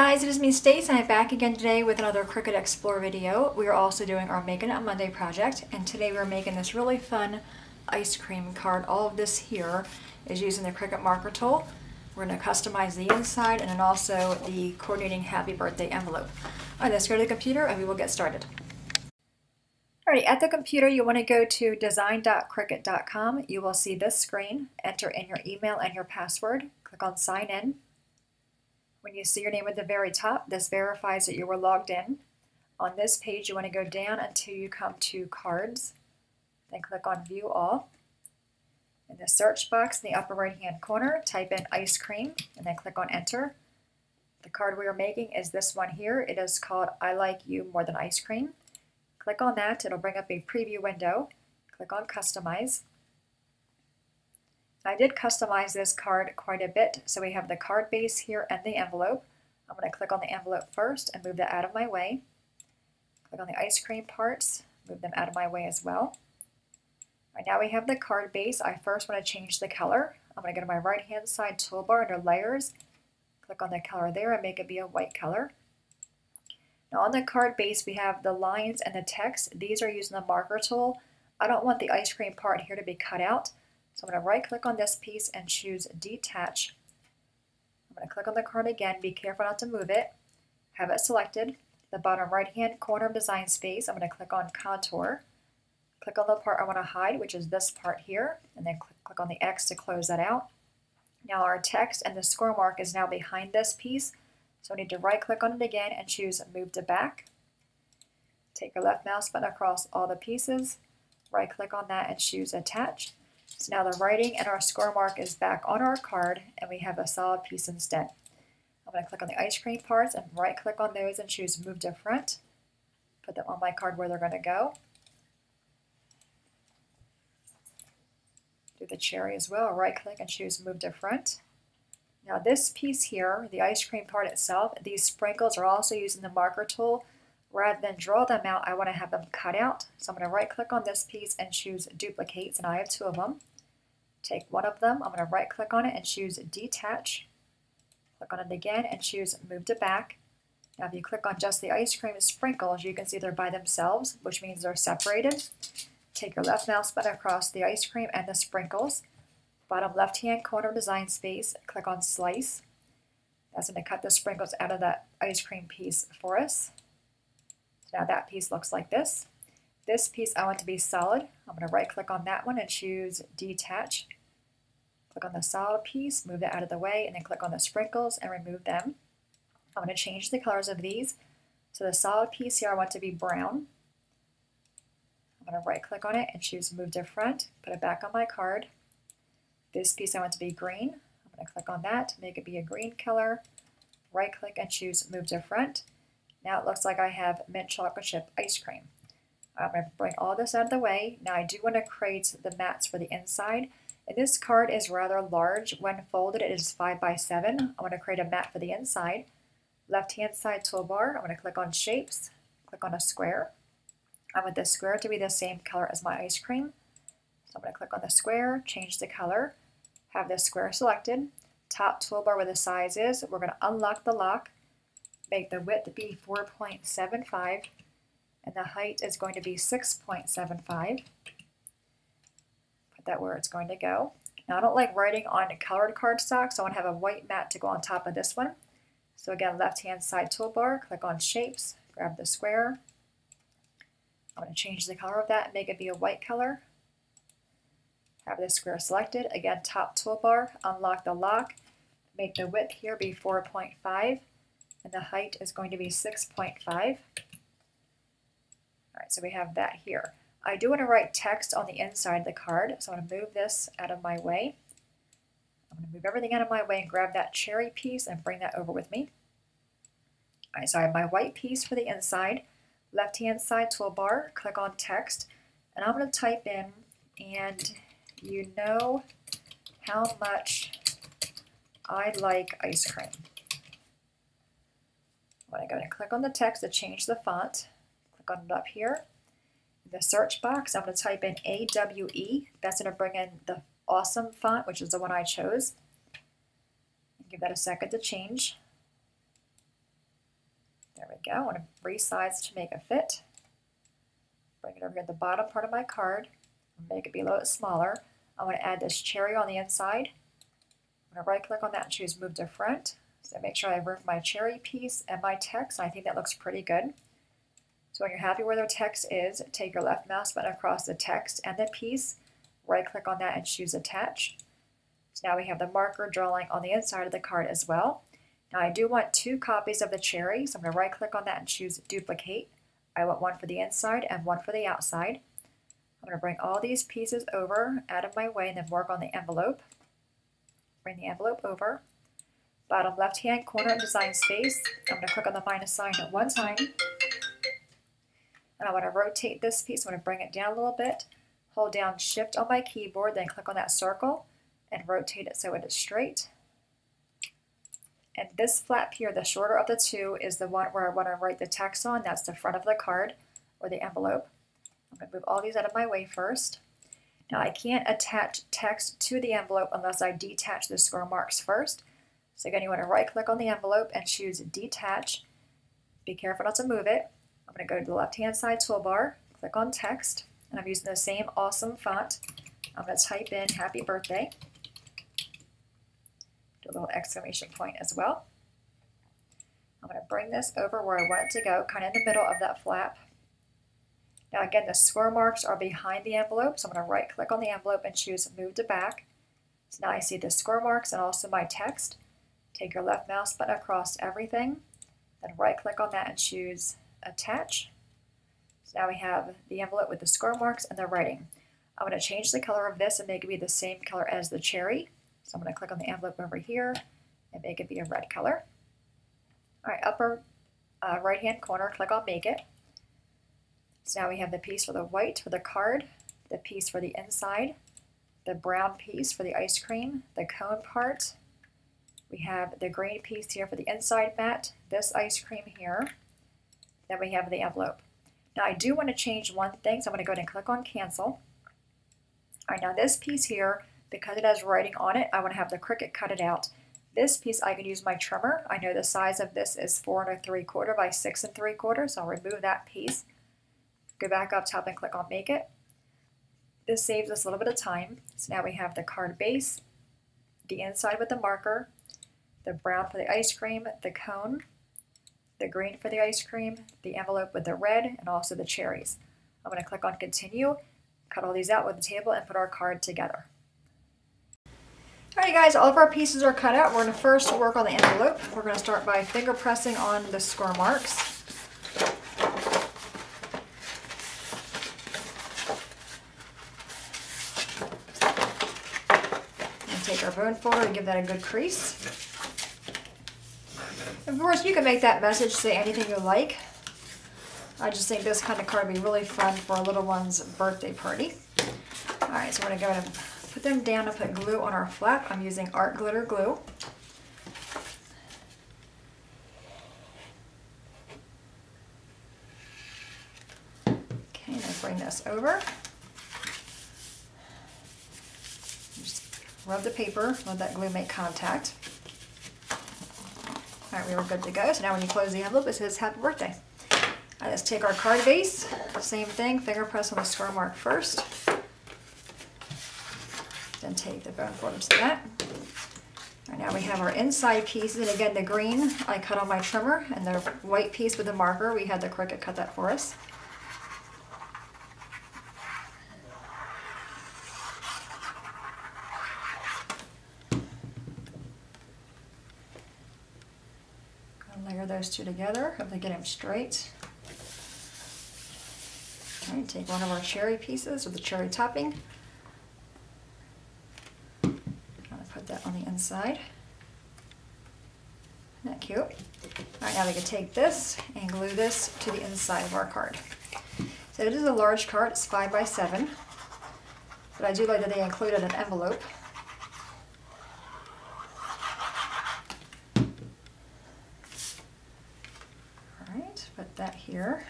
guys, it is me Stace and I'm back again today with another Cricut Explore video. We are also doing our Make It on Monday project, and today we're making this really fun ice cream card. All of this here is using the Cricut marker tool. We're going to customize the inside and then also the coordinating happy birthday envelope. Alright, let's go to the computer and we will get started. Alright, at the computer you want to go to design.cricut.com. You will see this screen. Enter in your email and your password. Click on sign in. When you see your name at the very top, this verifies that you were logged in. On this page, you want to go down until you come to Cards. Then click on View All. In the search box in the upper right-hand corner, type in ice cream and then click on Enter. The card we are making is this one here. It is called I Like You More Than Ice Cream. Click on that. It'll bring up a preview window. Click on Customize. I did customize this card quite a bit, so we have the card base here and the envelope. I'm going to click on the envelope first and move that out of my way. Click on the ice cream parts, move them out of my way as well. Right now we have the card base. I first want to change the color. I'm going to go to my right hand side toolbar under Layers, click on the color there and make it be a white color. Now on the card base we have the lines and the text. These are using the marker tool. I don't want the ice cream part here to be cut out. So I'm going to right click on this piece and choose Detach. I'm going to click on the card again, be careful not to move it. Have it selected. The bottom right hand corner of Design Space, I'm going to click on Contour. Click on the part I want to hide, which is this part here, and then click on the X to close that out. Now our text and the score mark is now behind this piece, so I need to right click on it again and choose Move to Back. Take your left mouse button across all the pieces, right click on that and choose Attach. So now the writing and our score mark is back on our card and we have a solid piece instead. I'm going to click on the ice cream parts and right click on those and choose Move to Front. Put them on my card where they're going to go. Do the cherry as well, right click and choose Move to Front. Now this piece here, the ice cream part itself, these sprinkles are also using the marker tool. Rather than draw them out, I want to have them cut out. So I'm going to right click on this piece and choose Duplicate, and I have two of them. Take one of them, I'm going to right click on it and choose Detach. Click on it again and choose Move to Back. Now if you click on just the ice cream sprinkles, you can see they're by themselves, which means they're separated. Take your left mouse button across the ice cream and the sprinkles. Bottom left hand corner of Design Space, click on Slice. That's going to cut the sprinkles out of that ice cream piece for us. Now that piece looks like this. This piece I want to be solid. I'm going to right click on that one and choose Detach. Click on the solid piece, move that out of the way, and then click on the sprinkles and remove them. I'm going to change the colors of these. So the solid piece here I want to be brown. I'm going to right click on it and choose Move to Front, put it back on my card. This piece I want to be green. I'm going to click on that, make it be a green color. Right click and choose Move to Front. Now it looks like I have mint chocolate chip ice cream. I'm going to bring all this out of the way. Now I do want to create the mats for the inside. And this card is rather large. When folded it is 5 by 7. I want to create a mat for the inside. Left hand side toolbar, I'm going to click on Shapes, click on a square. I want the square to be the same color as my ice cream. So I'm going to click on the square, change the color, have this square selected. Top toolbar where the size is, we're going to unlock the lock. Make the width be 4.75 and the height is going to be 6.75. Put that where it's going to go. Now I don't like writing on colored cardstock, so I want to have a white mat to go on top of this one. So again, left hand side toolbar, click on Shapes, grab the square. I'm going to change the color of that and make it be a white color. Have this square selected. Again, top toolbar, unlock the lock. Make the width here be 4.5. And the height is going to be 6.5. All right, so we have that here. I do want to write text on the inside of the card, so I'm going to move this out of my way. I'm going to move everything out of my way and grab that cherry piece and bring that over with me. All right, so I have my white piece for the inside. Left-hand side toolbar, click on Text, and I'm going to type in, and you know how much I like ice cream. I'm going to go ahead and click on the text to change the font. Click on it up here. In the search box, I'm going to type in AWE. That's going to bring in the awesome font, which is the one I chose. Give that a second to change. There we go. I want to resize to make it fit. Bring it over here at the bottom part of my card. Make it be a little bit smaller. I want to add this cherry on the inside. I'm going to right click on that and choose Move to Front. So make sure I have room for my cherry piece and my text. I think that looks pretty good. So when you're happy where the text is, take your left mouse button across the text and the piece. Right click on that and choose Attach. So now we have the marker drawing on the inside of the card as well. Now I do want 2 copies of the cherry, so I'm going to right click on that and choose Duplicate. I want one for the inside and one for the outside. I'm going to bring all these pieces over, out of my way, and then work on the envelope. Bring the envelope over. Bottom left-hand corner in Design Space, I'm going to click on the minus sign at 1 time. And I want to rotate this piece. I'm going to bring it down a little bit. Hold down Shift on my keyboard, then click on that circle and rotate it so it is straight. And this flap here, the shorter of the 2, is the one where I want to write the text on. That's the front of the card or the envelope. I'm going to move all these out of my way first. Now I can't attach text to the envelope unless I detach the score marks first. So again, you want to right click on the envelope and choose Detach. Be careful not to move it. I'm going to go to the left hand side toolbar, click on Text, and I'm using the same awesome font. I'm going to type in Happy Birthday. Do a little exclamation point as well. I'm going to bring this over where I want it to go, kind of in the middle of that flap. Now again, the score marks are behind the envelope, so I'm going to right click on the envelope and choose Move to Back. So now I see the score marks and also my text. Take your left mouse button across everything, then right click on that and choose Attach. So now we have the envelope with the score marks and the writing. I'm going to change the color of this and make it be the same color as the cherry. So I'm going to click on the envelope over here and make it be a red color. All right, upper right hand corner, click on Make It. So now we have the piece for the white for the card, the piece for the inside, the brown piece for the ice cream, the cone part. We have the green piece here for the inside mat, this ice cream here. Then we have the envelope. Now I do want to change one thing, so I'm going to go ahead and click on Cancel. All right, now this piece here, because it has writing on it, I want to have the Cricut cut it out. This piece I can use my trimmer. I know the size of this is 4 3/4 by 6 3/4, so I'll remove that piece. Go back up top and click on Make It. This saves us a little bit of time. So now we have the card base, the inside with the marker, the brown for the ice cream, the cone, the green for the ice cream, the envelope with the red, and also the cherries. I'm going to click on Continue, cut all these out with the table, and put our card together. Alright guys, all of our pieces are cut out. We're going to first work on the envelope. We're going to start by finger pressing on the score marks. Take our bone folder and give that a good crease. Of course, you can make that message say anything you like. I just think this kind of card would be really fun for a little one's birthday party. Alright, so we're going to go ahead and put them down and put glue on our flap. I'm using art glitter glue. Okay, now bring this over. Rub the paper, let that glue make contact. All right, we were good to go. So now when you close the envelope, it says Happy Birthday. All right, let's take our card base. Same thing, finger press on the score mark first. Then take the bone folder to that. All right, now we have our inside pieces. And again, the green I cut on my trimmer, and the white piece with the marker, we had the Cricut cut that for us. Layer those two together, hopefully get them straight. All right, take one of our cherry pieces with the cherry topping. I'm going to put that on the inside. Isn't that cute? All right, now we can take this and glue this to the inside of our card. So it is a large card, it's 5 by 7, but I do like that they included an envelope. Put that here.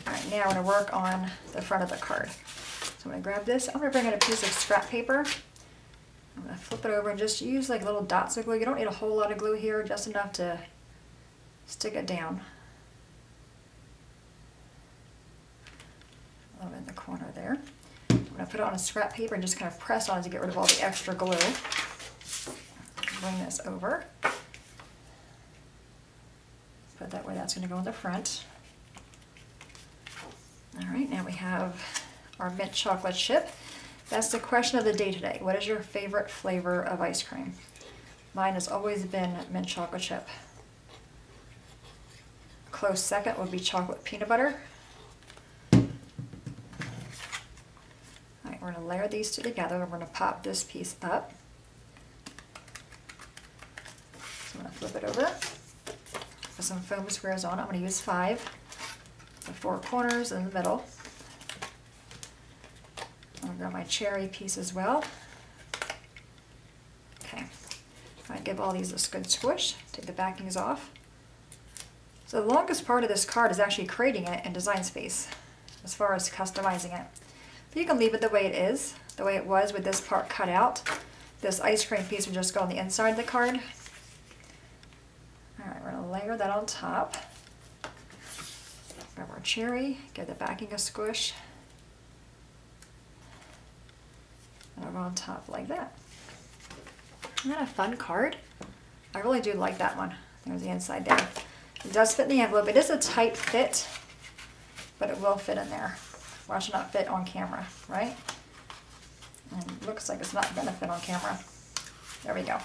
All right, now I'm going to work on the front of the card. So I'm going to grab this. I'm going to bring in a piece of scrap paper. I'm going to flip it over and just use like little dots of glue. You don't need a whole lot of glue here, just enough to stick it down. A little bit in the corner there. I'm going to put it on a scrap paper and just kind of press on it to get rid of all the extra glue. Bring this over. Put that where that's going to go in the front. All right, now we have our mint chocolate chip. That's the question of the day today. What is your favorite flavor of ice cream? Mine has always been mint chocolate chip. A close second would be chocolate peanut butter. All right, we're going to layer these two together. We're going to pop this piece up. So I'm going to flip it over. Put some foam squares on it. I'm going to use 5. The 4 corners in the middle. I'm going to grab my cherry piece as well. Okay. I give all these a good squish. Take the backings off. So the longest part of this card is actually creating it in Design Space, as far as customizing it. But you can leave it the way it is, the way it was with this part cut out. This ice cream piece would just go on the inside of the card. Alright, we're going to layer that on top. Grab our cherry, give the backing a squish. And I'll go on top like that. Isn't that a fun card? I really do like that one. There's the inside there. It does fit in the envelope. It is a tight fit, but it will fit in there. Watch it not fit on camera, right? And it looks like it's not going to fit on camera. There we go.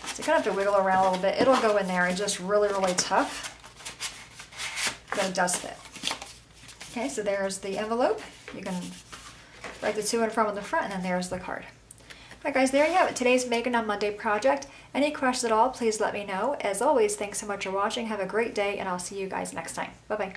So you kind of have to wiggle around a little bit. It'll go in there. It's just really, really tough. But it does fit. Okay, so there's the envelope. You can write the to and from on the front, and then there's the card. Alright guys, there you have it. Today's Making on Monday project. Any questions at all, please let me know. As always, thanks so much for watching. Have a great day, and I'll see you guys next time. Bye-bye.